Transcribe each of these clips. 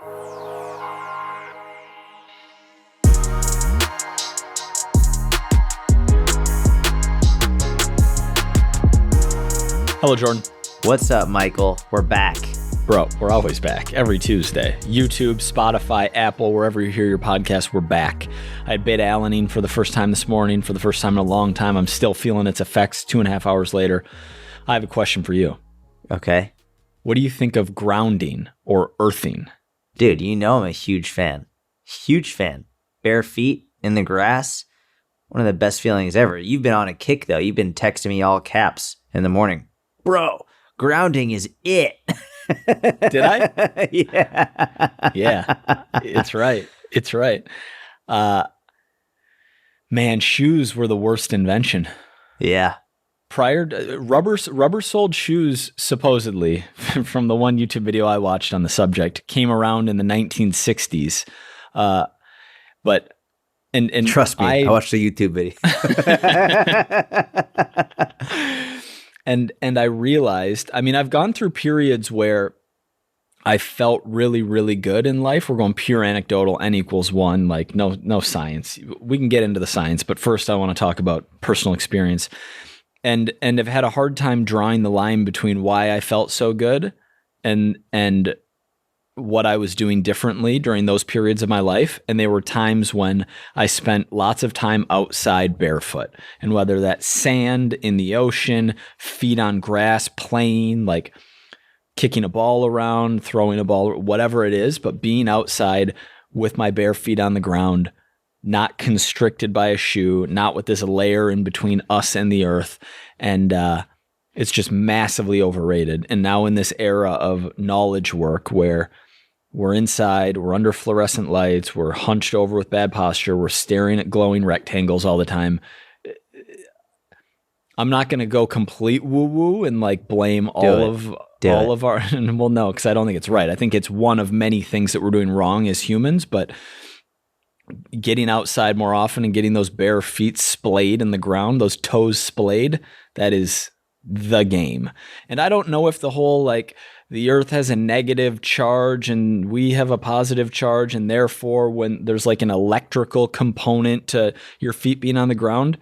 Hello, Jordan. What's up, Michael? We're back. Bro, we're always back. Every Tuesday. YouTube, Spotify, Apple, wherever you hear your podcast, we're back. I had beta-alanine for the first time this morning, for the first time in a long time. I'm still feeling its effects 2.5 hours later. I have a question for you. Okay. What do you think of grounding or earthing? Dude, you know I'm a huge fan. Huge fan. Bare feet in the grass. One of the best feelings ever. You've been on a kick, though. You've been texting me all caps in the morning. Bro, grounding is it. Did I? Yeah. Yeah, it's right. It's right. Man, shoes were the worst invention. Yeah. Prior to, rubber-soled shoes, supposedly, from the one YouTube video I watched on the subject, came around in the 1960s. But trust me, I watched the YouTube video. And I realized, I mean, I've gone through periods where I felt really, really good in life. We're going pure anecdotal, N equals 1, like no science. We can get into the science, but first I want to talk about personal experience. And I've had a hard time drawing the line between why I felt so good and what I was doing differently during those periods of my life. And there were times when I spent lots of time outside barefoot, and whether that's sand in the ocean, feet on grass, playing, like kicking a ball around, throwing a ball, whatever it is, but being outside with my bare feet on the ground, not constricted by a shoe, not with this layer in between us and the earth. And it's just massively overrated. And now in this era of knowledge work where we're inside, we're under fluorescent lights, we're hunched over with bad posture, we're staring at glowing rectangles all the time. I'm not going to go complete woo-woo and like blame all of our, well, no, because I don't think it's right. I think it's one of many things that we're doing wrong as humans, but getting outside more often and getting those bare feet splayed in the ground, those toes splayed, that is the game. And I don't know if the whole like the earth has a negative charge and we have a positive charge, and therefore when there's like an electrical component to your feet being on the ground,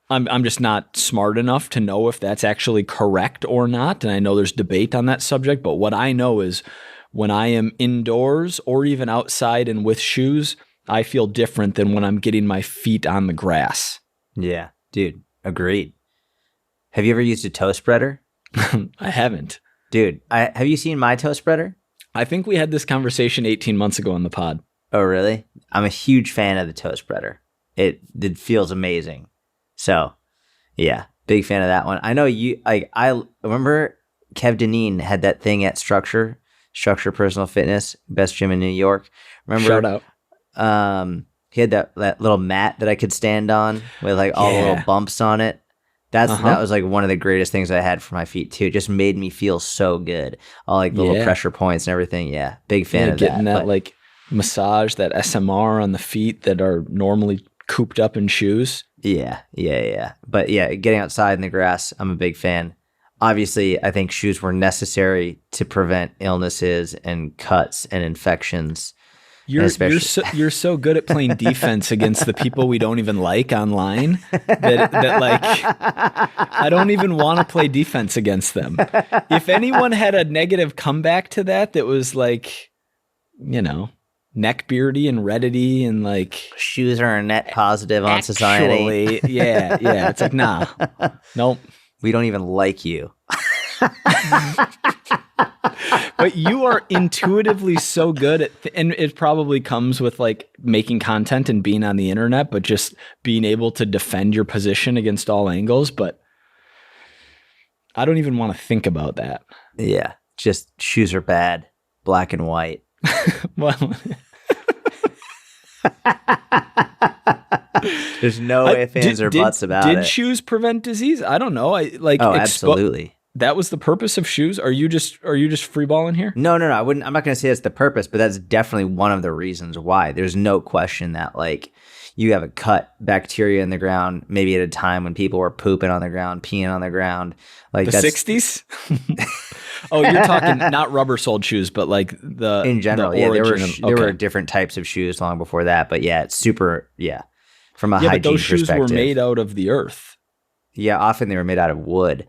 I'm just not smart enough to know if that's actually correct or not. And I know there's debate on that subject, but what I know is when I am indoors or even outside and with shoes, I feel different than when I'm getting my feet on the grass. Yeah, dude, agreed. Have you ever used a toe spreader? I haven't. Dude, have you seen my toe spreader? I think we had this conversation 18 months ago on the pod. Oh, really? I'm a huge fan of the toe spreader. It feels amazing. So, yeah, big fan of that one. I know you, like, I remember Kev Deneen had that thing at Structure Personal Fitness, best gym in New York. Remember? Shout out. He had that little mat that I could stand on with like all the little bumps on it. That was like one of the greatest things I had for my feet too. It just made me feel so good. All like the little pressure points and everything. Yeah, big fan of getting that. That like massage, that SMR on the feet that are normally cooped up in shoes. Yeah. But yeah, getting outside in the grass, I'm a big fan. Obviously, I think shoes were necessary to prevent illnesses and cuts and infections. You're so good at playing defense against the people we don't even like online that like I don't even want to play defense against them. If anyone had a negative comeback to that was like, you know, neckbeardy and reddity and like shoes are a net positive on society. Yeah. It's like, nah, nope. We don't even like you. But you are intuitively so good at, and it probably comes with like making content and being on the internet, but just being able to defend your position against all angles. But I don't even want to think about that. Yeah. Just shoes are bad, black and white. Well, there's no ifs, ands, or buts about it. Did shoes prevent disease? I don't know. Absolutely. That was the purpose of shoes? Are you just freeballing here? No. I'm not going to say that's the purpose, but that's definitely one of the reasons why. There's no question that like you have a cut bacteria in the ground, maybe at a time when people were pooping on the ground, peeing on the ground. Like the 60s? Oh, you're talking not rubber soled shoes, but like In the general, yeah, origin of, there were okay. different types of shoes long before that, but yeah, it's super, yeah, from a Yeah, but hygiene those shoes were perspective. made out of the earth. Yeah, often they were made out of wood,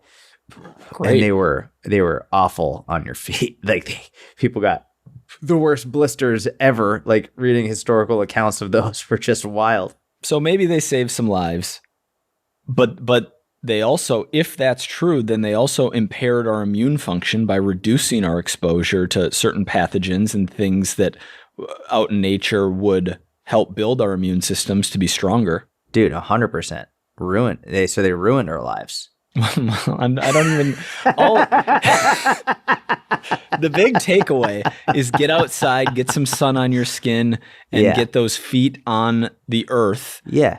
and Great. they were awful on your feet. Like people got the worst blisters ever. Like reading historical accounts of those were just wild. So maybe they saved some lives, but they also, if that's true, then they also impaired our immune function by reducing our exposure to certain pathogens and things that out in nature would help build our immune systems to be stronger. Dude, 100% ruined. They ruined our lives. I don't even. All the big takeaway is get outside, get some sun on your skin, and Yeah. get those feet on the earth. Yeah.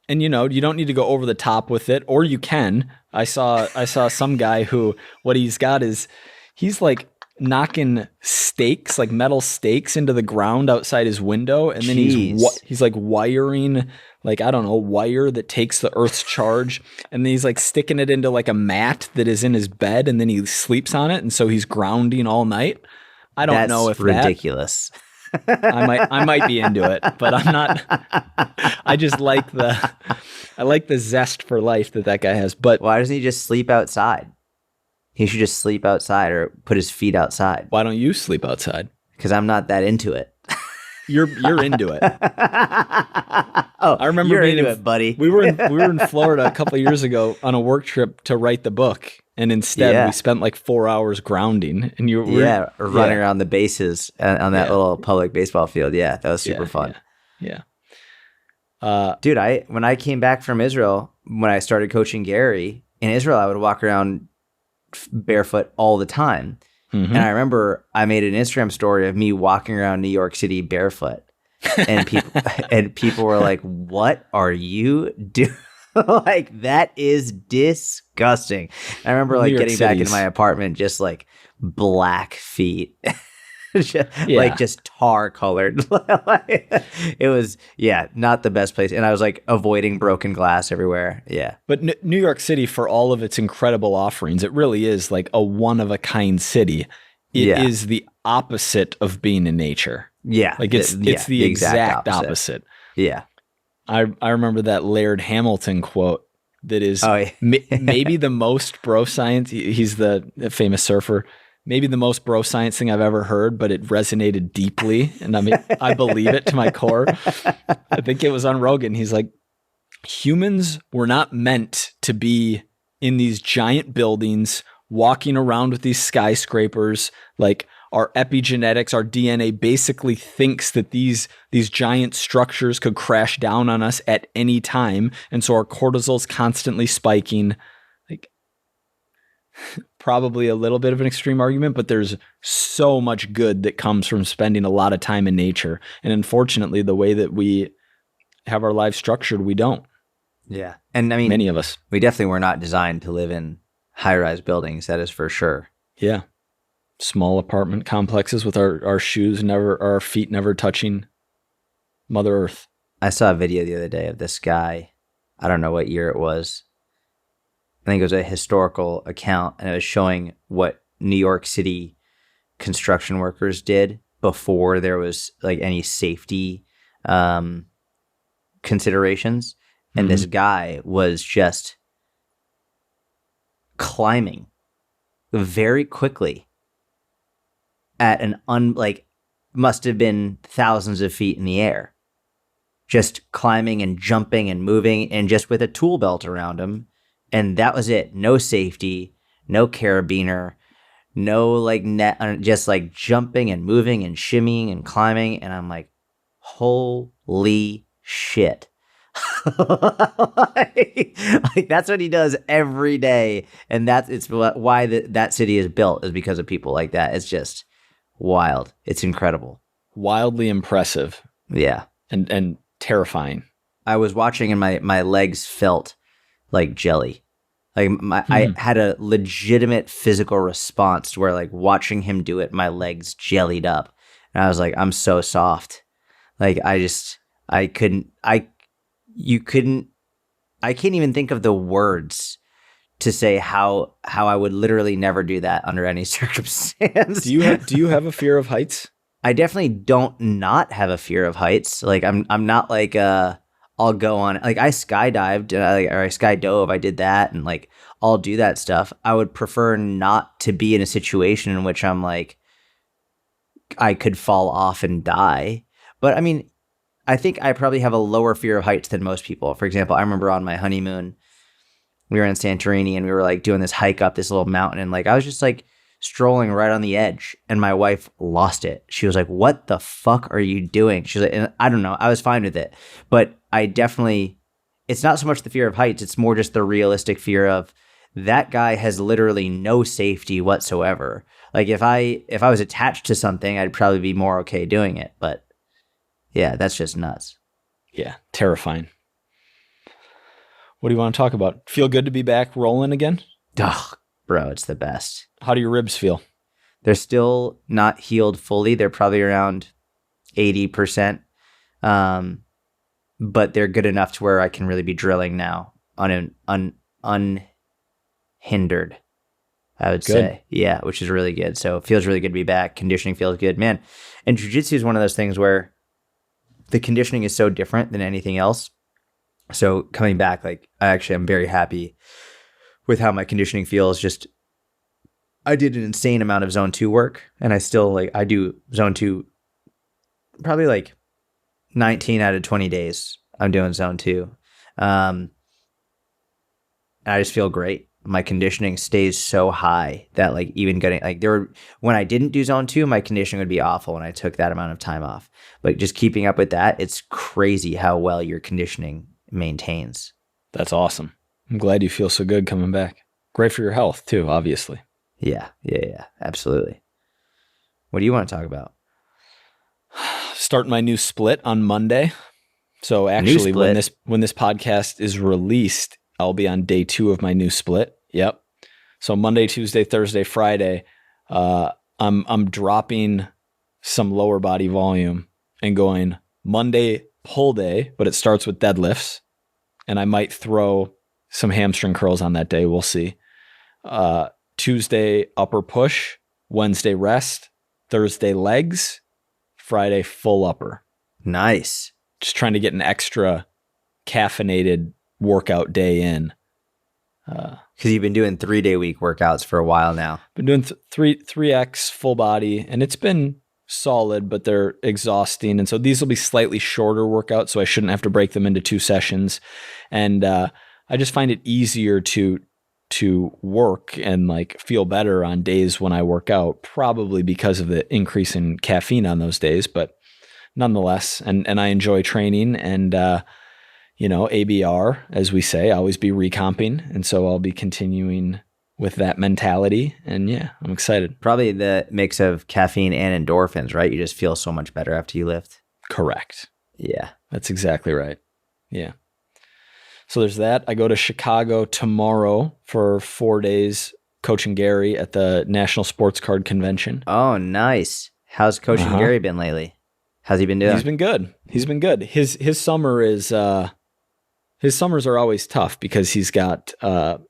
And you don't need to go over the top with it, or you can. I saw some guy who what he's got is he's like knocking stakes, like metal stakes into the ground outside his window, and then he's like wiring, like, I don't know, wire that takes the earth's charge, and then he's like sticking it into like a mat that is in his bed, and then he sleeps on it, and so he's grounding all night. I don't know if ridiculous. I might be into it, but I'm not. I just like the zest for life that guy has. But Why doesn't he just sleep outside? He should just sleep outside or put his feet outside. why don't you sleep outside? Because I'm not that into it. You're into it. Oh, I remember you're being into it, buddy. We were in Florida a couple of years ago on a work trip to write the book, and instead we spent like 4 hours grounding. And running around the bases on that little public baseball field. Yeah, that was super fun. Yeah. Dude, when I came back from Israel, when I started coaching Gary in Israel, I would walk around barefoot all the time. Mm-hmm. And I remember I made an Instagram story of me walking around New York City barefoot, and people were like, "What are you doing?" Like, that is disgusting. I remember like getting back into my apartment, just like black feet. Just tar colored. It was not the best place, and I was like avoiding broken glass everywhere. But New York City, for all of its incredible offerings, it really is like a one of a kind city. It is the opposite of being in nature. Like it's the exact opposite. I remember that Laird Hamilton quote that is maybe the most bro science. He's the famous surfer. Maybe the most bro science thing I've ever heard, but it resonated deeply. And I mean, I believe it to my core. I think it was on Rogan. He's like, humans were not meant to be in these giant buildings, walking around with these skyscrapers. Like, our epigenetics, our DNA basically thinks that these giant structures could crash down on us at any time. And so our cortisol's constantly spiking. Like, probably a little bit of an extreme argument, but there's so much good that comes from spending a lot of time in nature. And unfortunately, the way that we have our lives structured, we don't. Yeah. And I mean, many of us, we definitely were not designed to live in high-rise buildings. That is for sure. Yeah. Small apartment complexes with our feet never touching Mother Earth. I saw a video the other day of this guy. I don't know what year it was. I think it was a historical account, and it was showing what New York City construction workers did before there was like any safety considerations. And this guy was just climbing very quickly at an must have been thousands of feet in the air, just climbing and jumping and moving, and just with a tool belt around him. And that was it. No safety, no carabiner, no like net, just like jumping and moving and shimmying and climbing. And I'm like, holy shit. like that's what he does every day. And it's why that city is built, is because of people like that. It's just wild. It's incredible. Wildly impressive. Yeah. And terrifying. I was watching and my legs felt like jelly. Like I had a legitimate physical response where, like, watching him do it, my legs jellied up, and I was like, I'm so soft. Like I can't even think of the words to say how I would literally never do that under any circumstance. Do you have a fear of heights? I definitely don't not have a fear of heights. Like I'm not like I'll go on, like I skydived or I skydove. I did that, and like I'll do that stuff. I would prefer not to be in a situation in which I'm like I could fall off and die. But I mean, I think I probably have a lower fear of heights than most people. For example, I remember on my honeymoon, we were in Santorini and we were like doing this hike up this little mountain, and like I was just like strolling right on the edge, and my wife lost it. She was like, "What the fuck are you doing?" She's like, and I don't know. I was fine with it, but I definitely, it's not so much the fear of heights. It's more just the realistic fear of that guy has literally no safety whatsoever. Like if I was attached to something, I'd probably be more okay doing it. But yeah, that's just nuts. Yeah, terrifying. What do you want to talk about? Feel good to be back rolling again? Ugh, bro, it's the best. How do your ribs feel? They're still not healed fully. They're probably around 80%. But they're good enough to where I can really be drilling now unhindered, I would say. Yeah, which is really good. So it feels really good to be back. Conditioning feels good. Man, and jiu-jitsu is one of those things where the conditioning is so different than anything else. So coming back, like I actually am very happy with how my conditioning feels. Just I did an insane amount of zone 2 work, and I still I do zone 2 probably like 19 out of 20 days I'm doing zone 2. And I just feel great. My conditioning stays so high that like even getting like when I didn't do zone 2, my conditioning would be awful when I took that amount of time off. But just keeping up with that, it's crazy how well your conditioning maintains. That's awesome. I'm glad you feel so good coming back. Great for your health too, obviously. Yeah, absolutely. What do you want to talk about? Starting my new split on Monday. So actually when this podcast is released, I'll be on day 2 of my new split. Yep. So Monday, Tuesday, Thursday, Friday, I'm dropping some lower body volume and going Monday pull day, but it starts with deadlifts, and I might throw some hamstring curls on that day. We'll see. Tuesday upper push, Wednesday rest, Thursday legs, Friday full upper. Nice. Just trying to get an extra caffeinated workout day in. Because you've been doing 3-day week workouts for a while now. Been doing 3x full body, and it's been solid, but they're exhausting. And so these will be slightly shorter workouts, so I shouldn't have to break them into 2 sessions. And I just find it easier to work and like feel better on days when I work out, probably because of the increase in caffeine on those days. But nonetheless, and I enjoy training, and ABR, as we say, always be recomping. And so I'll be continuing with that mentality. And yeah, I'm excited. Probably the mix of caffeine and endorphins, right? You just feel so much better after you lift. Correct. Yeah. That's exactly right. Yeah. So there's that. I go to Chicago tomorrow for 4 days coaching Gary at the National Sports Card Convention. Oh, nice. How's coaching Gary been lately? How's he been doing? He's been good. His summer is his summers are always tough because he's got that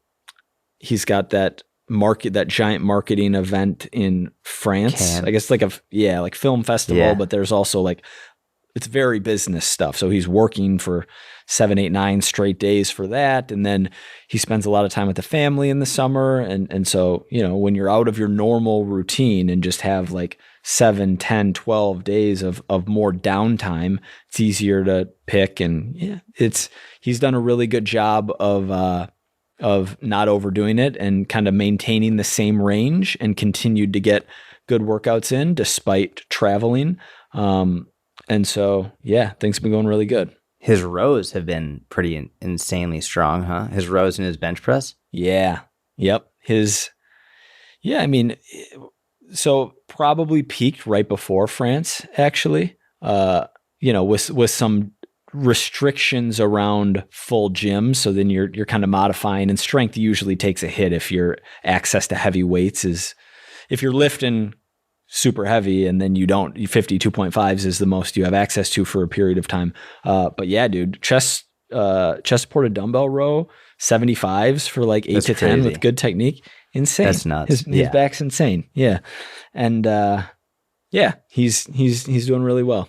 giant marketing event in France. Cannes. I guess like film festival, but there's also it's very business stuff. So he's working for 7, 8, 9 straight days for that. And then he spends a lot of time with the family in the summer. And so, when you're out of your normal routine and just have like 7, 10, 12 days of more downtime, it's easier to pick. And he's done a really good job of not overdoing it and kind of maintaining the same range, and continued to get good workouts in despite traveling. And so, things have been going really good. His rows have been pretty insanely strong, huh? His rows and his bench press? Yeah. Yep. So probably peaked right before France, actually, with some restrictions around full gyms. So then you're kind of modifying, and strength usually takes a hit if your access to heavy weights if you're lifting super heavy and then 52.5s is the most you have access to for a period of time. But yeah, dude, chest supported dumbbell row, 75s for like 8 That's to 10 crazy. with good technique. Insane. That's nuts. His back's insane. Yeah. And yeah, he's doing really well.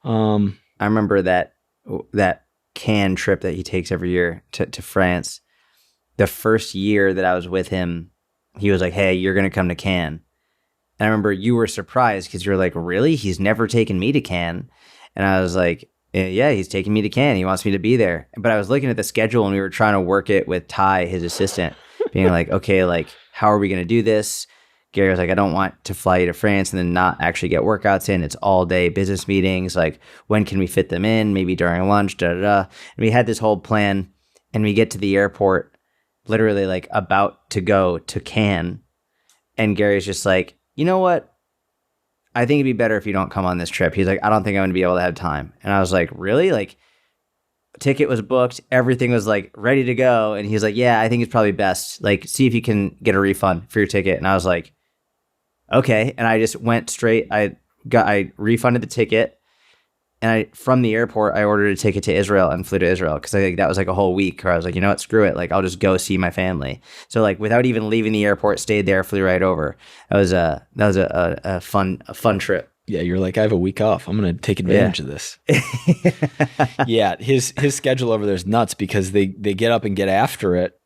I remember that Cannes trip that he takes every year to France. The first year that I was with him, he was like, "Hey, you're going to come to Cannes." And I remember you were surprised because you're like, "Really? He's never taken me to Cannes." And I was like, "Yeah, he's taking me to Cannes. He wants me to be there." But I was looking at the schedule and we were trying to work it with Ty, his assistant, being like, "Okay, like, how are we going to do this?" Gary was like, "I don't want to fly you to France and then not actually get workouts in. It's all day business meetings. Like, when can we fit them in? Maybe during lunch, da da da." And we had this whole plan, and we get to the airport, literally like about to go to Cannes, and Gary's just like, "You know what? I think it'd be better if you don't come on this trip." He's like, "I don't think I'm going to be able to have time." And I was like, "Really?" Like, ticket was booked, everything was like ready to go, and he's like, "Yeah, I think it's probably best. Like, see if you can get a refund for your ticket." And I was like, "Okay." And I just went straight. I refunded the ticket, and from the airport, I ordered a ticket to Israel and flew to Israel because I think that was like a whole week where I was like, you know what, screw it. Like, I'll just go see my family. So like, without even leaving the airport, stayed there, flew right over. That was a fun trip. Yeah, you're like, I have a week off. I'm going to take advantage of this. Yeah, his schedule over there is nuts because they get up and get after it.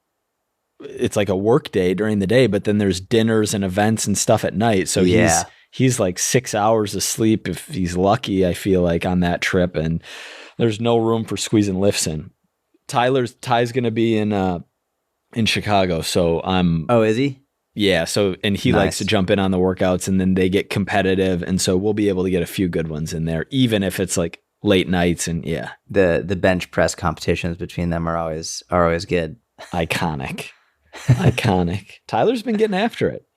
It's like a work day during the day, but then there's dinners and events and stuff at night. So he's like 6 hours of sleep if he's lucky, I feel like, on that trip, and there's no room for squeezing lifts in. Ty's going to be in Chicago, so I'm. Oh, is he? Yeah, so and he likes to jump in on the workouts, and then they get competitive, and so we'll be able to get a few good ones in there, even if it's like late nights. And yeah, the bench press competitions between them are always good. Iconic. Tyler's been getting after it.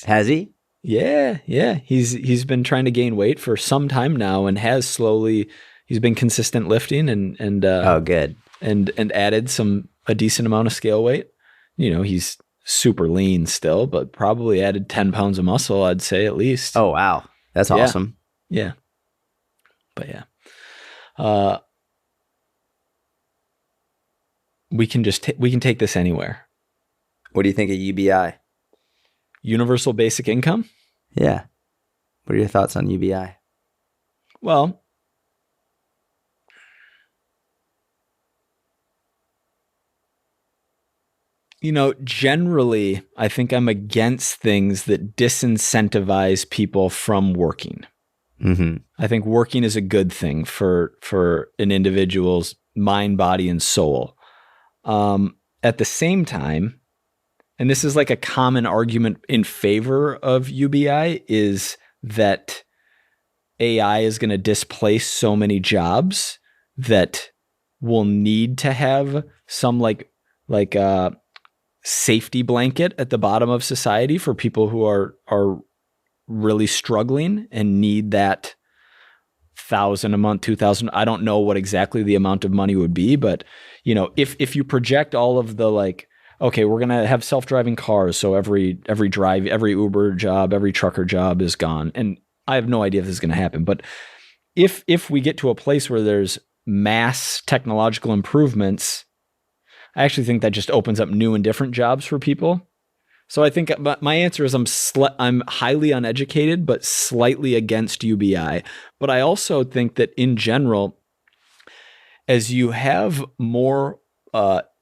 Has he? Yeah. He's been trying to gain weight for some time now, and has slowly. He's been consistent lifting and oh, good. And added a decent amount of scale weight. You know, he's super lean still, but probably added 10 pounds of muscle, I'd say, at least. Oh, wow. That's awesome. Yeah. But yeah. We can take this anywhere. What do you think of UBI? Universal basic income? Yeah. What are your thoughts on UBI? Well, you know, generally, I think I'm against things that disincentivize people from working. Mm-hmm. I think working is a good thing for an individual's mind, body, and soul. At the same time, and this is like a common argument in favor of UBI, is that AI is going to displace so many jobs that we'll need to have some like safety blanket at the bottom of society for people who are really struggling and need that $1,000 a month, $2,000. I don't know what exactly the amount of money would be, but you know, if you project all of the like, okay, we're gonna have self-driving cars, so every Uber job, every trucker job is gone, and I have no idea if this is gonna happen. But if we get to a place where there's mass technological improvements, I actually think that just opens up new and different jobs for people. So I think my answer is I'm highly uneducated, but slightly against UBI. But I also think that in general, as you have more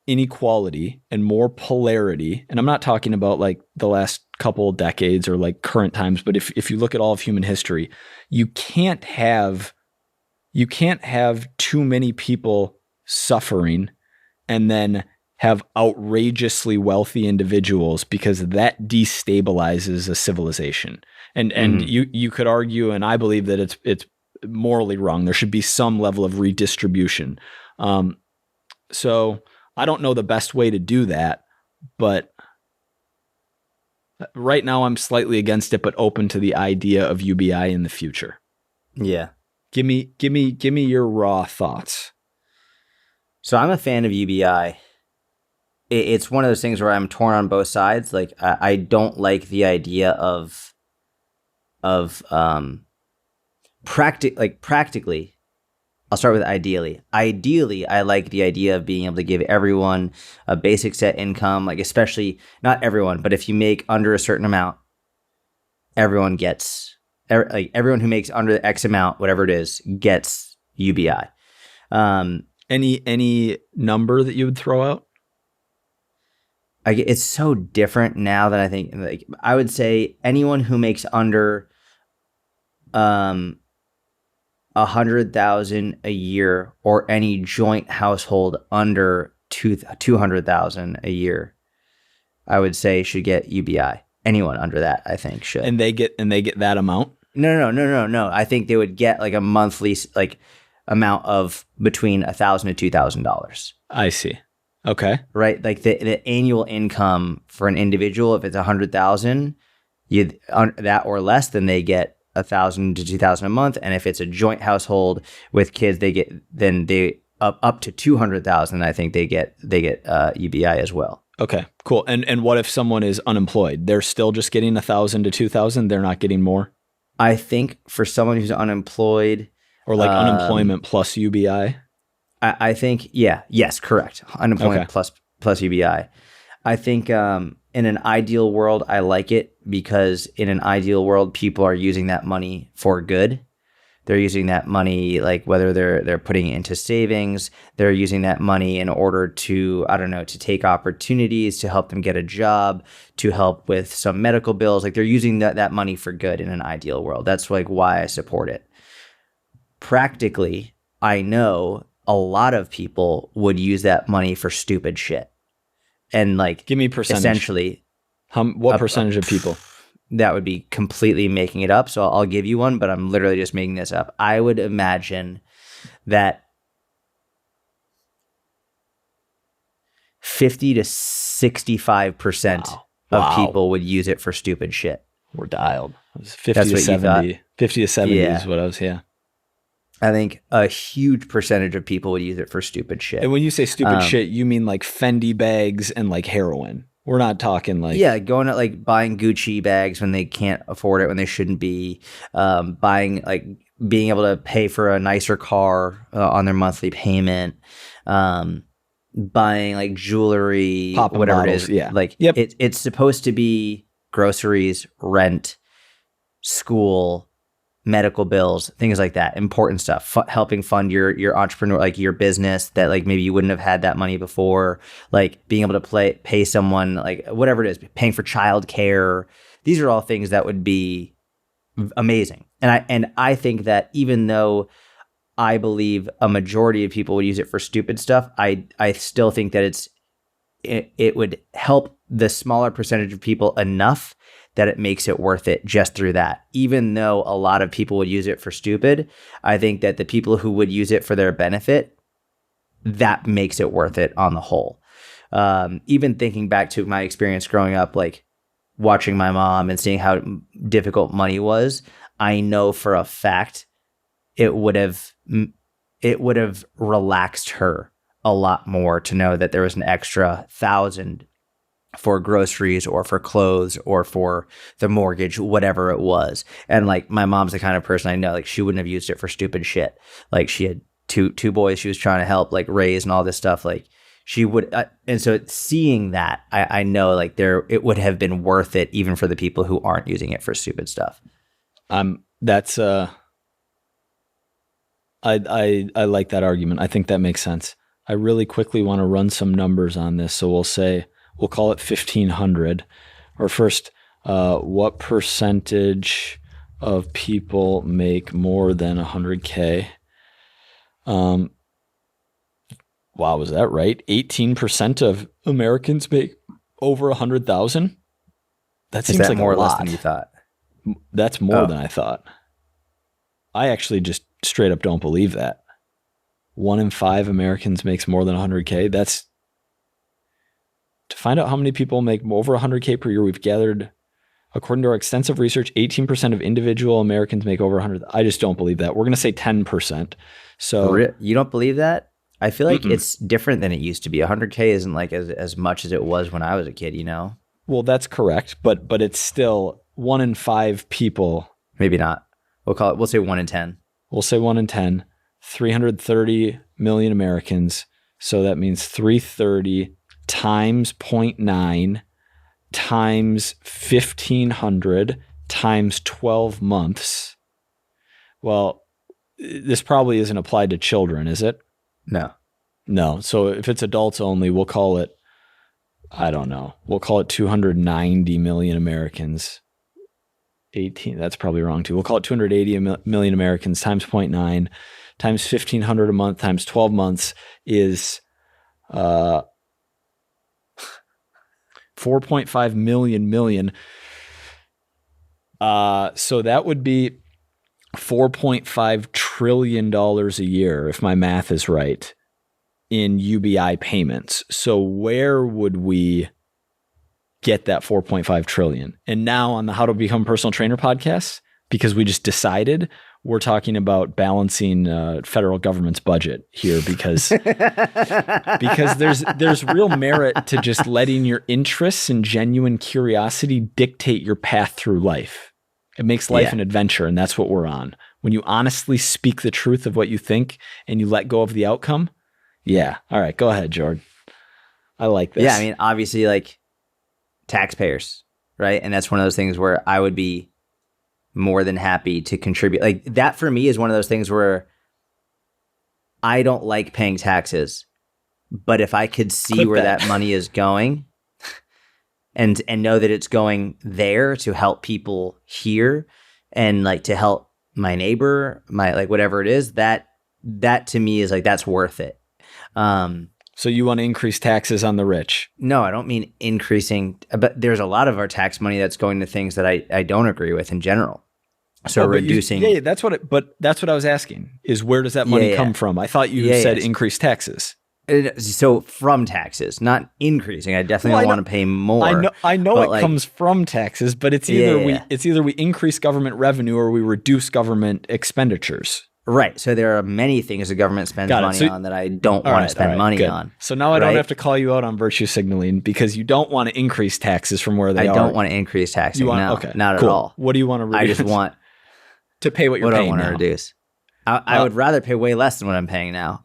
inequality and more polarity, and I'm not talking about like the last couple decades or like current times, but if you look at all of human history, you can't have too many people suffering and then have outrageously wealthy individuals, because that destabilizes a civilization. And you could argue, and I believe that it's morally wrong. There should be some level of redistribution. So I don't know the best way to do that, but right now I'm slightly against it, but open to the idea of UBI in the future. Yeah. Give me your raw thoughts. So I'm a fan of UBI. It's one of those things where I'm torn on both sides. Like I don't like the idea of practically, I'll start with ideally. Ideally, I like the idea of being able to give everyone a basic set income, like especially not everyone, but if you make under a certain amount, everyone gets, like everyone who makes under X amount, whatever it is, gets UBI. Any number that you would throw out? It's so different now that I think, like, I would say anyone who makes under 100,000 a year, or any joint household under 200,000 a year, I would say should get UBI. Anyone under that, I think, should. And they get that amount? No. I think they would get like a monthly like amount of between $1,000 to $2,000. I see. Okay. Right, like the annual income for an individual, if it's 100,000, that or less, then they get 1,000 to 2,000 a month. And if it's a joint household with kids, they get up to 200,000. I think they get UBI as well. Okay, cool. And what if someone is unemployed? They're still just getting 1,000 to 2,000. They're not getting more. I think for someone who's unemployed, or like unemployment plus UBI. I think, yes, correct. Unemployment plus UBI. I think in an ideal world, I like it because in an ideal world, people are using that money for good. They're using that money, like whether they're putting it into savings, they're using that money in order to, I don't know, to take opportunities, to help them get a job, to help with some medical bills. Like they're using that money for good in an ideal world. That's like why I support it. Practically, I know a lot of people would use that money for stupid shit. And like, give me percentage. Essentially, what percentage of people? That would be completely making it up. So I'll give you one, but I'm literally just making this up. I would imagine that 50 to 65% of people would use it for stupid shit. We're dialed. It was 50 to 70. 50 to 70 is what I was, I think a huge percentage of people would use it for stupid shit. And when you say stupid shit, you mean like Fendi bags and like heroin. We're not talking like... Yeah, going out like buying Gucci bags when they can't afford it, when they shouldn't be. Buying, like being able to pay for a nicer car on their monthly payment. Buying like jewelry, popping whatever bottles, it is. Like it's supposed to be groceries, rent, school, medical bills, things like that, important stuff, helping fund your entrepreneur, like your business that like maybe you wouldn't have had that money before, like being able to pay someone, like whatever it is, paying for childcare. These are all things that would be amazing. And I think that even though I believe a majority of people would use it for stupid stuff, I still think that it would help the smaller percentage of people enough that it makes it worth it just through that. Even though a lot of people would use it for stupid, I think that the people who would use it for their benefit, that makes it worth it on the whole. Even thinking back to my experience growing up, like watching my mom and seeing how difficult money was, I know for a fact it would have relaxed her a lot more to know that there was an extra 1,000 for groceries or for clothes or for the mortgage, whatever it was. And like my mom's the kind of person I know, like she wouldn't have used it for stupid shit. Like she had two boys she was trying to help like raise and all this stuff. Like she would, and so seeing that, I know like it would have been worth it even for the people who aren't using it for stupid stuff. That's I like that argument. I think that makes sense. I really quickly want to run some numbers on this. So we'll call it 1,500. Or first, what percentage of people make more than 100K? Wow, was that right? 18% of Americans make over 100,000? That seems like more a or less lot. than you thought. That's more than I thought. I actually just straight up don't believe that. 1 in 5 Americans makes more than 100K. That's to find out how many people make over 100K per year. We've gathered, according to our extensive research, 18% of individual Americans make over 100. I just don't believe that. We're going to say 10%. So you don't believe that? I feel like it's different than it used to be. 100K isn't like as much as it was when I was a kid, you know? Well, that's correct, but it's still 1 in 5 people. Maybe not. We'll say 1 in 10. We'll say 1 in 10. 330 million Americans. So that means 330 times 0.9 times 1,500 times 12 months. Well, this probably isn't applied to children, is it? No. No. So if it's adults only, we'll call it, I don't know. We'll call it 290 million Americans. 18, that's probably wrong too. We'll call it 280 million Americans times 0.9 times 1,500 a month times 12 months is 4.5 million. So that would be $4.5 trillion a year, if my math is right, in UBI payments. So where would we get that 4.5 trillion? And now on the How to Become a Personal Trainer podcast, because we just decided, we're talking about balancing federal government's budget here because there's real merit to just letting your interests and genuine curiosity dictate your path through life. It makes life an adventure, and that's what we're on. When you honestly speak the truth of what you think and you let go of the outcome. Yeah. All right, go ahead, Jordan. I like this. Yeah, I mean, obviously, like, taxpayers, right? And that's one of those things where I would be more than happy to contribute. Like, that for me is one of those things where I don't like paying taxes, but if I could see where that money is going and know that it's going there to help people here and like to help my neighbor, my like whatever it is, that to me is like, that's worth it. So you want to increase taxes on the rich? No, I don't mean increasing, but there's a lot of our tax money that's going to things that I don't agree with in general. So reducing. That's what I was asking is where does that money come from? I thought you said increase taxes. So from taxes, not increasing. I definitely want to pay more. I know it comes from taxes, but it's either we increase government revenue or we reduce government expenditures. Right. So there are many things the government spends money on that I don't want to spend money on. So now I don't have to call you out on virtue signaling because you don't want to increase taxes from where they are. I don't want to increase taxes. Not at all. What do you want to reduce? I just want to pay what you're paying now. What do I want to reduce? I would rather pay way less than what I'm paying now.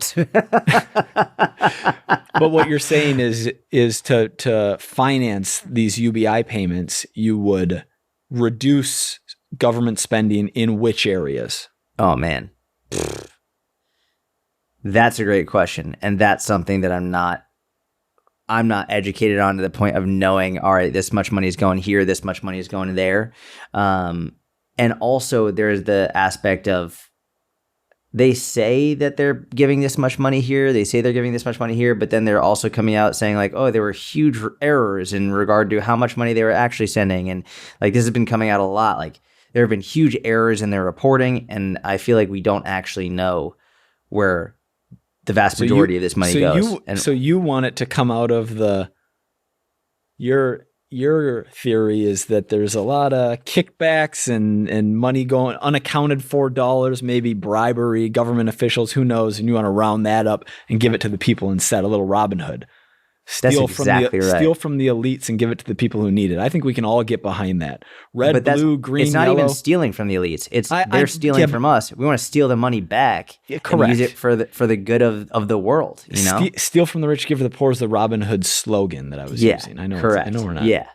But what you're saying is to finance these UBI payments, you would reduce government spending in which areas? Oh, man. That's a great question. And that's something that I'm not educated on to the point of knowing, all right, this much money is going here, this much money is going there. And also there's the aspect of they say that they're giving this much money here. They say they're giving this much money here, but then they're also coming out saying like, oh, there were huge errors in regard to how much money they were actually sending. And like, this has been coming out a lot. Like there have been huge errors in their reporting. And I feel like we don't actually know where the vast majority of this money goes. So you want it to come out of your theory is that there's a lot of kickbacks and money going unaccounted for dollars, maybe bribery, government officials, who knows, and you want to round that up and give it to the people instead, a little Robin Hood. Steal from the elites and give it to the people who need it. I think we can all get behind that. Red, blue, green, it's not yellow. Even stealing from the elites. They're stealing from us. We want to steal the money back and use it for the good of the world. You know, steal from the rich, give to the poor is the Robin Hood slogan that I was using. I know. Correct. I know we're not. Yeah.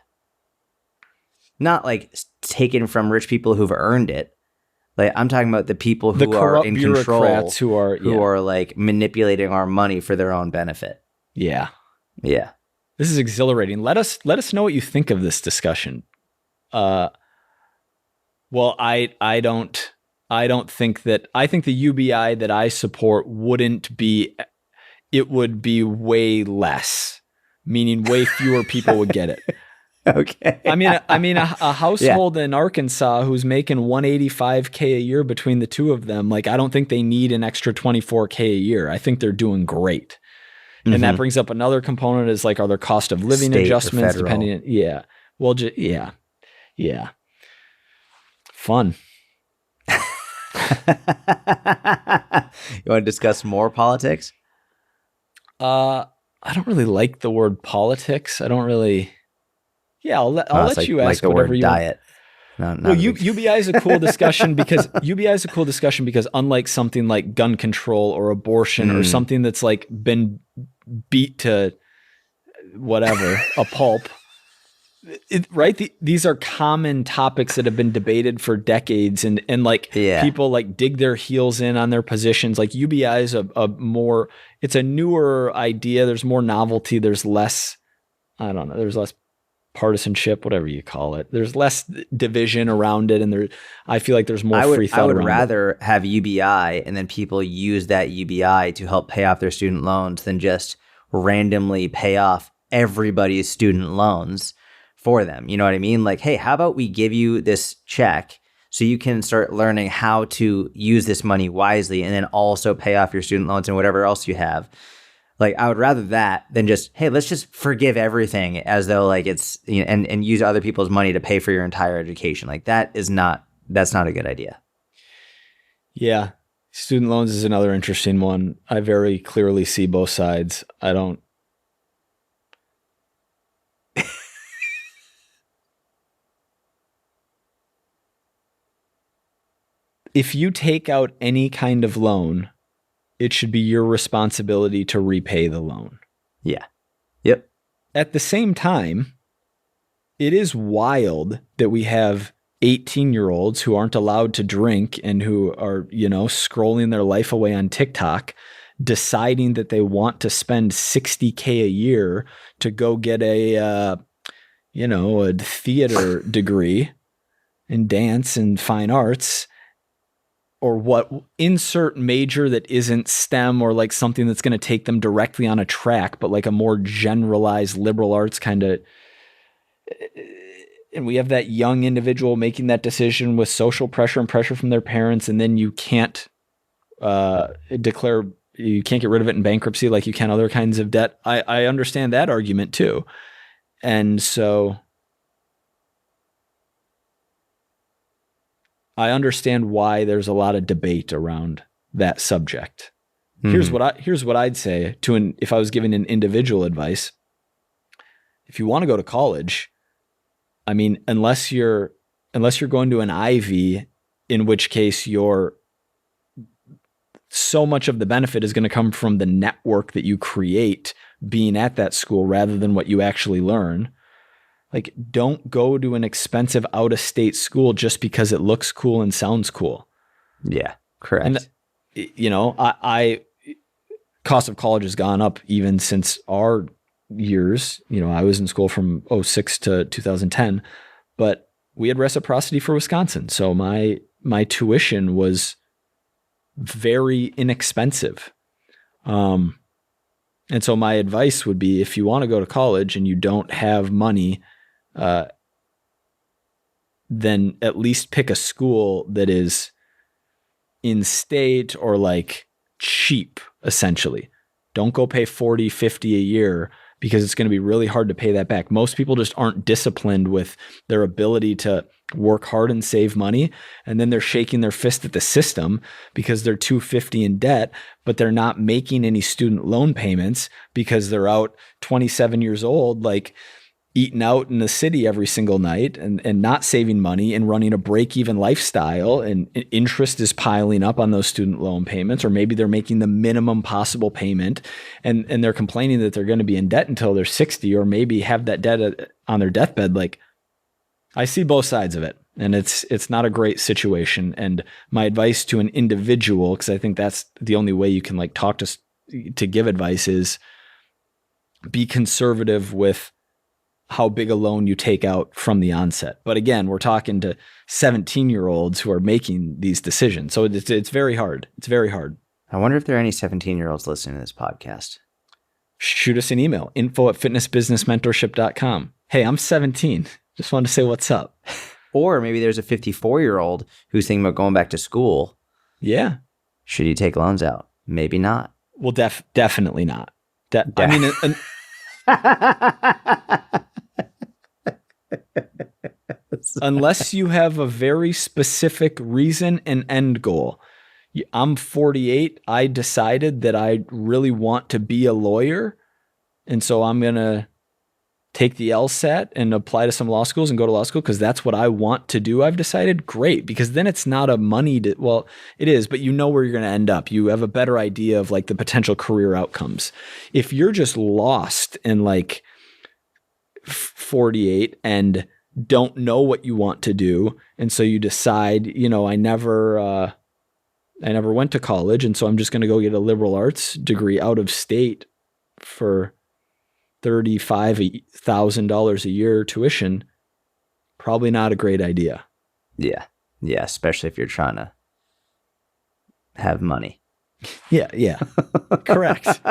Not like taken from rich people who've earned it. Like I'm talking about the people who are in control, who are like manipulating our money for their own benefit. Yeah. Yeah. This is exhilarating. Let us know what you think of this discussion. Well, I don't think that. I think the UBI that I support wouldn't be. It would be way less, meaning way fewer people would get it. Okay. I mean, a household in Arkansas who's making $185K a year between the two of them. Like, I don't think they need an extra $24K a year. I think they're doing great. And that brings up another component is like, are there cost of living State adjustments depending? Yeah. Well, yeah. Fun. You want to discuss more politics? I don't really like the word politics. I don't really. Yeah, I'll let you ask like the whatever word you diet. Not Well, a big- UBI is a cool discussion because unlike something like gun control or abortion or something that's like been beat to whatever, a pulp, right? These are common topics that have been debated for decades, and like people like dig their heels in on their positions. Like UBI is it's a newer idea. There's more novelty. There's less, I don't know, there's less partisanship, whatever you call it. There's less division around it, and I feel like there's more free thought. I would rather have UBI and then people use that UBI to help pay off their student loans than just randomly pay off everybody's student loans for them. You know what I mean? Like, hey, how about we give you this check so you can start learning how to use this money wisely and then also pay off your student loans and whatever else you have. Like, I would rather that than just, hey, let's just forgive everything as though like it's, you know, and use other people's money to pay for your entire education. Like that's not a good idea. Yeah. Student loans is another interesting one. I very clearly see both sides. I don't. If you take out any kind of loan, it should be your responsibility to repay the loan. Yeah. Yep. At the same time, it is wild that we have 18-year-olds who aren't allowed to drink and who are, scrolling their life away on TikTok, deciding that they want to spend $60K a year to go get a theater degree in dance and fine arts, or insert major that isn't STEM or like something that's going to take them directly on a track, but like a more generalized liberal arts kind of. And we have that young individual making that decision with social pressure and pressure from their parents. And then you can't you can't get rid of it in bankruptcy like you can other kinds of debt. I understand that argument too. And so I understand why there's a lot of debate around that subject. Here's what I'd say if I was giving an individual advice. If you want to go to college, I mean, unless you're going to an Ivy, in which case so much of the benefit is going to come from the network that you create being at that school rather than what you actually learn. Like, don't go to an expensive out-of-state school just because it looks cool and sounds cool. Yeah, correct. And, cost of college has gone up even since our years. I was in school from 2006 to 2010, but we had reciprocity for Wisconsin. So my tuition was very inexpensive. And so my advice would be, if you want to go to college and you don't have money, then at least pick a school that is in state or like cheap, essentially. Don't go pay $40, $50 a year because it's going to be really hard to pay that back. Most people just aren't disciplined with their ability to work hard and save money. And then they're shaking their fist at the system because they're $250 in debt, but they're not making any student loan payments because they're out 27 years old, like eating out in the city every single night and not saving money and running a break-even lifestyle, and interest is piling up on those student loan payments, or maybe they're making the minimum possible payment and they're complaining that they're going to be in debt until they're 60 or maybe have that debt on their deathbed. Like, I see both sides of it, and it's not a great situation. And my advice to an individual, because I think that's the only way you can like talk to give advice, is be conservative with how big a loan you take out from the onset. But again, we're talking to 17-year-olds who are making these decisions. So it's very hard. It's very hard. I wonder if there are any 17-year-olds listening to this podcast. Shoot us an email, info@fitnessbusinessmentorship.com. Hey, I'm 17. Just wanted to say what's up. Or maybe there's a 54-year-old who's thinking about going back to school. Yeah. Should he take loans out? Maybe not. Well, definitely not. I mean, unless you have a very specific reason and end goal. I'm 48. I decided that I really want to be a lawyer. And so I'm going to take the LSAT and apply to some law schools and go to law school because that's what I want to do, I've decided, great. Because then it's not a money well, it is, but you know where you're going to end up. You have a better idea of like the potential career outcomes. If you're just lost in like 48 and don't know what you want to do, and so you decide, I never went to college, and so I'm just going to go get a liberal arts degree out of state for $35,000 a year tuition. Probably not a great idea. Yeah. Yeah. Especially if you're trying to have money. Yeah. Yeah. Correct.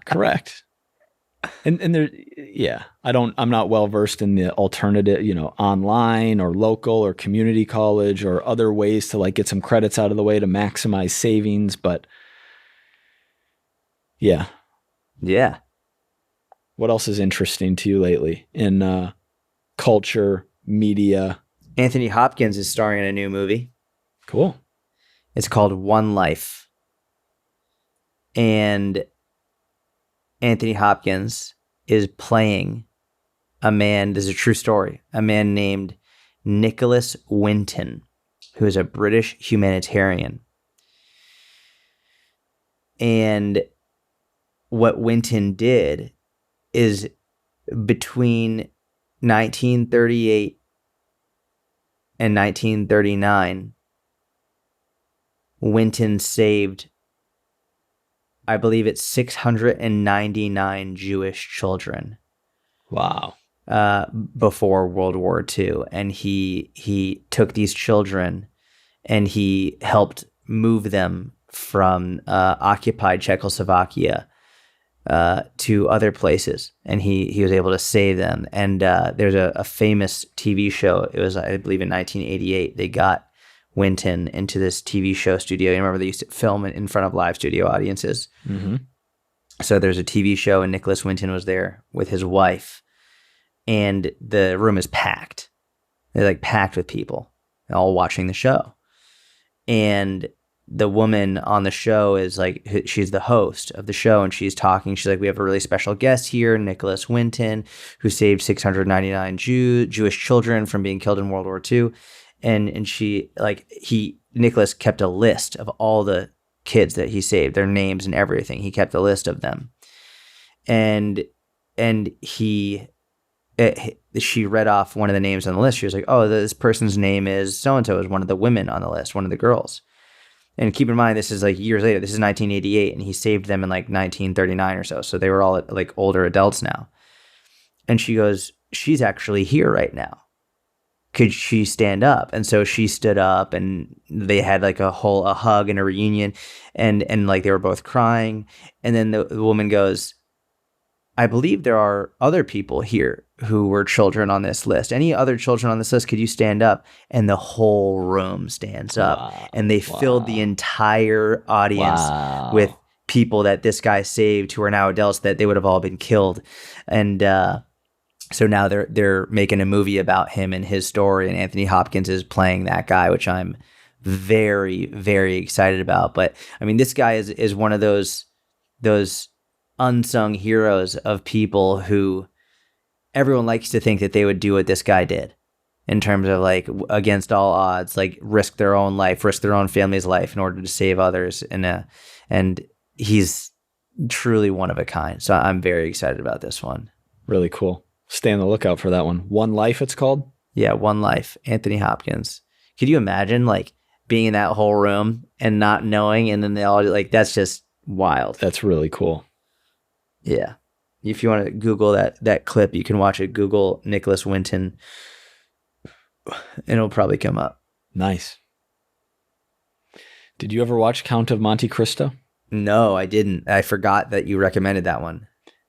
Correct. And there, yeah, I'm not well versed in the alternative, online or local or community college or other ways to like get some credits out of the way to maximize savings. But yeah. Yeah. What else is interesting to you lately in culture, media? Anthony Hopkins is starring in a new movie. Cool. It's called One Life. And Anthony Hopkins is playing a man, this is a true story, a man named Nicholas Winton, who is a British humanitarian. And what Winton did is between 1938 and 1939, Winton saved, I believe it's 699 Jewish children. Wow. Before World War II. And he took these children and he helped move them from occupied Czechoslovakia to other places, and he was able to save them. And there's a famous TV show. It was, I believe, in 1988. They got Winton into this TV show studio. You remember they used to film it in front of live studio audiences. Mm-hmm. So there's a TV show, and Nicholas Winton was there with his wife, and the room is packed. They're like packed with people, all watching the show. And the woman on the show is like, she's the host of the show, and she's talking. She's like, we have a really special guest here, Nicholas Winton, who saved 699 Jewish children from being killed in World War II. And she, like, Nicholas kept a list of all the kids that he saved, their names and everything. He kept a list of them. And she read off one of the names on the list. She was like, oh, this person's name is so-and-so, is one of the women on the list, one of the girls. And keep in mind, this is like years later. This is 1988, and he saved them in like 1939 or so. So they were all like older adults now. And she goes, she's actually here right now. Could she stand up? And so she stood up, and they had like a hug and a reunion, and like they were both crying. And then the woman goes, I believe there are other people here who were children on this list. Any other children on this list? Could you stand up? And the whole room stands up. Wow. And they filled the entire audience with people that this guy saved who are now adults that they would have all been killed. And so now they're making a movie about him and his story, and Anthony Hopkins is playing that guy, which I'm very, very excited about. But I mean, this guy is one of those unsung heroes of people who everyone likes to think that they would do what this guy did, in terms of like against all odds, like risk their own life, risk their own family's life in order to save others. And he's truly one of a kind. So I'm very excited about this one. Really cool. Stay on the lookout for that one. One Life, it's called? Yeah, One Life. Anthony Hopkins. Could you imagine like being in that whole room and not knowing, and then they all like, that's just wild. That's really cool. Yeah. If you want to Google that clip, you can watch it. Google Nicholas Winton, and it'll probably come up. Nice. Did you ever watch Count of Monte Cristo? No, I didn't. I forgot that you recommended that one.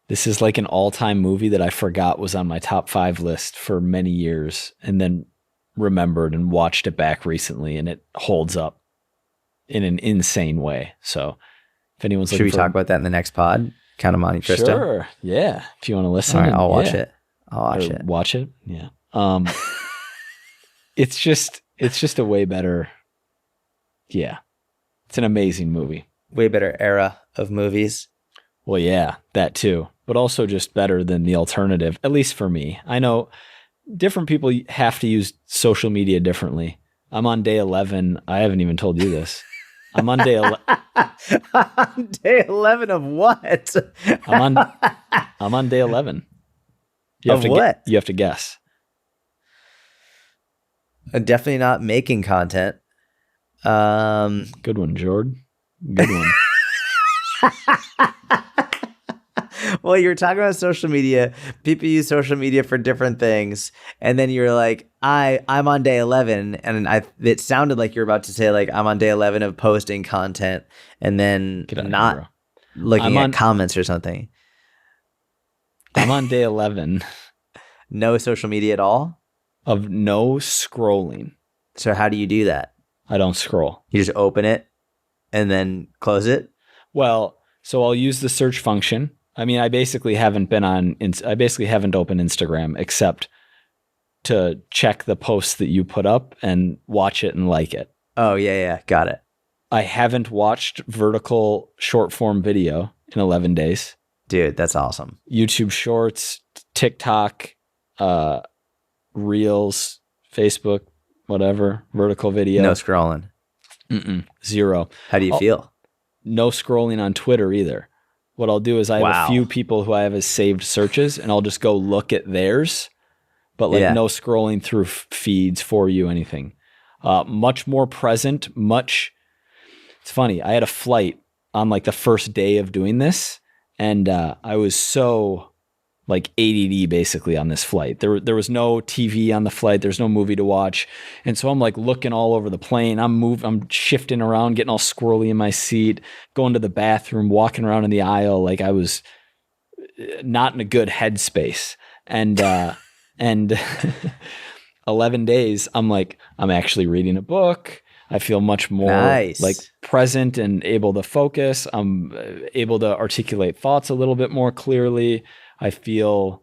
This is like an all-time movie that I forgot was on my top 5 list for many years, and then remembered and watched it back recently, and it holds up in an insane way. So if anyone's looking, should we talk about that in the next pod? Count of Monte Cristo? Sure. Yeah. If you want to listen. All right, I'll watch it. Watch it. Yeah. It's just a way better. Yeah. It's an amazing movie. Way better era of movies. Well, yeah, that too. but also just better than the alternative, at least for me. I know different people have to use social media differently. I'm on day 11. I haven't even told you this. I'm on day 11. On day 11 of what? I'm on day 11. You have Of what? You have to guess. Definitely not making content. Good one, Jord. Good one. Well, you were talking about social media. People use social media for different things, and then you're like, I'm on day 11, and it sounded like you're about to say like I'm on day 11 of posting content, and then not looking at comments or something. I'm on day 11. No social media at all? Of no scrolling. So how do you do that? I don't scroll. You just open it and then close it? Well, so I'll use the search function. I mean, I basically haven't opened Instagram except to check the posts that you put up and watch it and like it. Oh, yeah. Got it. I haven't watched vertical short form video in 11 days. Dude, that's awesome. YouTube Shorts, TikTok, Reels, Facebook, whatever, vertical video. No scrolling. Zero. How do you feel? No scrolling on Twitter either. What I'll do is I have a few people who I have as saved searches, and I'll just go look at theirs, but like no scrolling through feeds, for you, anything. Much more present, it's funny. I had a flight on like the first day of doing this, and I was so like ADD basically on this flight. There was no TV on the flight. There's no movie to watch. And so I'm like looking all over the plane. I'm shifting around, getting all squirrely in my seat, going to the bathroom, walking around in the aisle. Like I was not in a good headspace. And 11 days, I'm actually reading a book. I feel much more like present and able to focus. I'm able to articulate thoughts a little bit more clearly. I feel,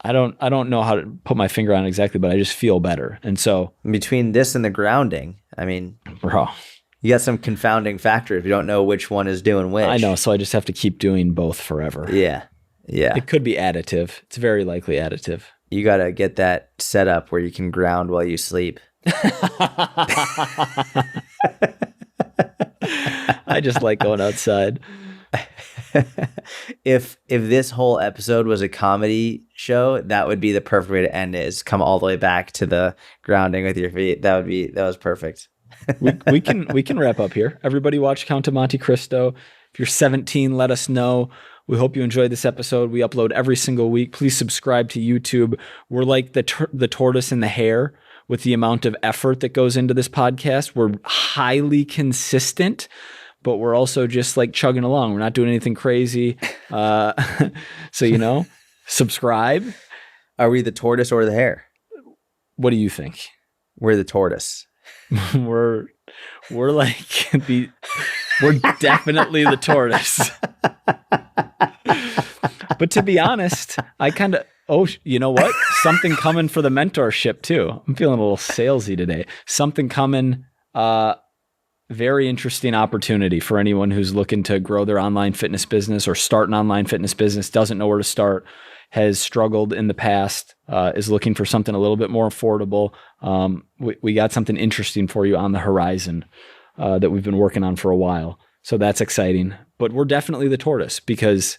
I don't know how to put my finger on it exactly, but I just feel better. And so between this and the grounding, I mean, bro, you got some confounding factors. You don't know which one is doing which. I know. So I just have to keep doing both forever. Yeah. It could be additive. It's very likely additive. You got to get that set up where you can ground while you sleep. I just like going outside. If this whole episode was a comedy show, that would be the perfect way to end it, is come all the way back to the grounding with your feet. That was perfect. we can wrap up here. Everybody watch Count of Monte Cristo. If you're 17, let us know. We hope you enjoyed this episode. We upload every single week. Please subscribe to YouTube. We're like the tortoise and the hare with the amount of effort that goes into this podcast. We're highly consistent, but we're also just like chugging along. We're not doing anything crazy. So, subscribe. Are we the tortoise or the hare? What do you think? We're the tortoise. we're like we're definitely the tortoise. But to be honest, I kind of, you know what? Something coming for the mentorship too. I'm feeling a little salesy today. Something coming, very interesting opportunity for anyone who's looking to grow their online fitness business or start an online fitness business, doesn't know where to start, has struggled in the past, is looking for something a little bit more affordable. We got something interesting for you on the horizon that we've been working on for a while. So that's exciting. But we're definitely the tortoise because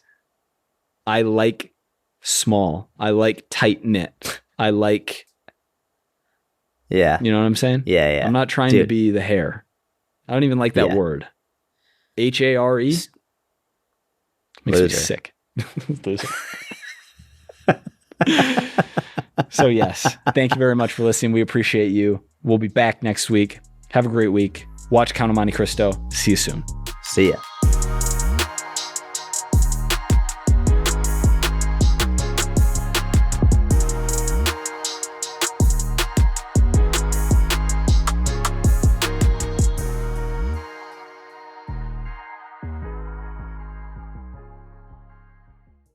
I like small. I like tight knit. I like, you know what I'm saying? Yeah. I'm not trying to be the hare. I don't even like that word. HARE makes me sick. So yes, thank you very much for listening. We appreciate you. We'll be back next week. Have a great week. Watch Count of Monte Cristo. See you soon. See ya.